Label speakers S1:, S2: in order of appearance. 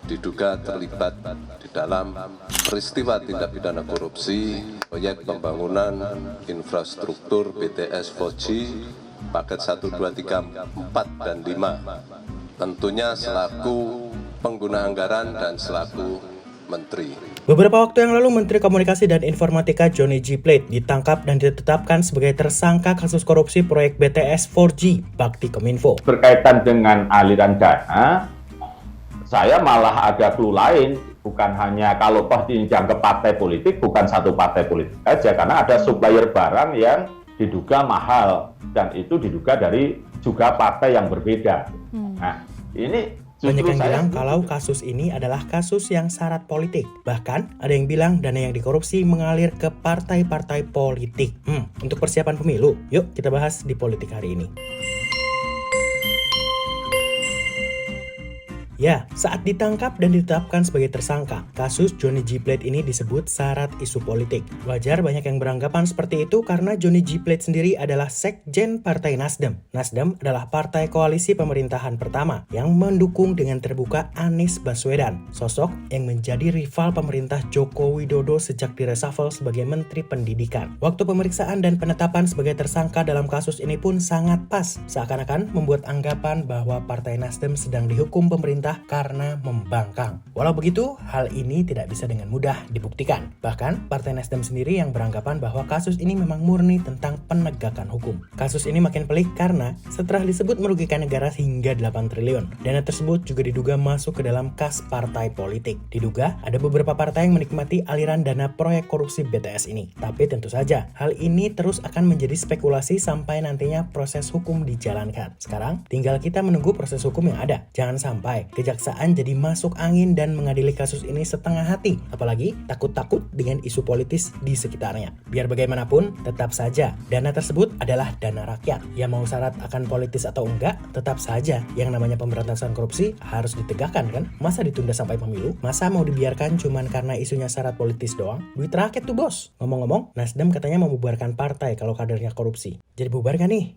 S1: diduga terlibat di dalam peristiwa tindak pidana korupsi proyek pembangunan infrastruktur BTS 4G paket 1, 2, 3, 4, dan 5. Tentunya selaku pengguna anggaran dan selaku menteri.
S2: Beberapa waktu yang lalu, Menteri Komunikasi dan Informatika Johnny G. Plate ditangkap dan ditetapkan sebagai tersangka kasus korupsi proyek BTS 4G Bakti Kominfo.
S3: Berkaitan dengan aliran dana, saya malah ada clue lain, bukan hanya kalau toh dianggap partai politik, bukan satu partai politik aja, karena ada supplier barang yang diduga mahal, dan itu diduga dari juga partai yang berbeda. Nah, ini
S2: banyak yang bilang kalau kasus ini adalah kasus yang syarat politik. Bahkan ada yang bilang dana yang dikorupsi mengalir ke partai-partai politik. Untuk persiapan pemilu, yuk kita bahas di Politik hari ini. Ya, saat ditangkap dan ditetapkan sebagai tersangka, kasus Johnny G. Plate ini disebut syarat isu politik. Wajar banyak yang beranggapan seperti itu karena Johnny G. Plate sendiri adalah sekjen Partai Nasdem. Nasdem adalah partai koalisi pemerintahan pertama yang mendukung dengan terbuka Anies Baswedan, sosok yang menjadi rival pemerintah Joko Widodo sejak direshuffle sebagai Menteri Pendidikan. Waktu pemeriksaan dan penetapan sebagai tersangka dalam kasus ini pun sangat pas, seakan-akan membuat anggapan bahwa Partai Nasdem sedang dihukum pemerintah karena membangkang. Walau begitu, hal ini tidak bisa dengan mudah dibuktikan. Bahkan, Partai Nasdem sendiri yang beranggapan bahwa kasus ini memang murni tentang penegakan hukum. Kasus ini makin pelik karena setelah disebut merugikan negara hingga 8 triliun, dana tersebut juga diduga masuk ke dalam kas partai politik. Diduga ada beberapa partai yang menikmati aliran dana proyek korupsi BTS ini. Tapi tentu saja, hal ini terus akan menjadi spekulasi sampai nantinya proses hukum dijalankan. Sekarang, tinggal kita menunggu proses hukum yang ada. Jangan sampai kejaksaan jadi masuk angin dan mengadili kasus ini setengah hati, apalagi takut-takut dengan isu politis di sekitarnya. Biar bagaimanapun, tetap saja dana tersebut adalah dana rakyat. Ya mau syarat akan politis atau enggak, tetap saja yang namanya pemberantasan korupsi harus ditegakkan kan? Masa ditunda sampai pemilu? Masa mau dibiarkan cuman karena isunya syarat politis doang? Duit rakyat tuh bos. Ngomong-ngomong, Nasdem katanya membubarkan partai kalau kadernya korupsi. Jadi bubar gak nih?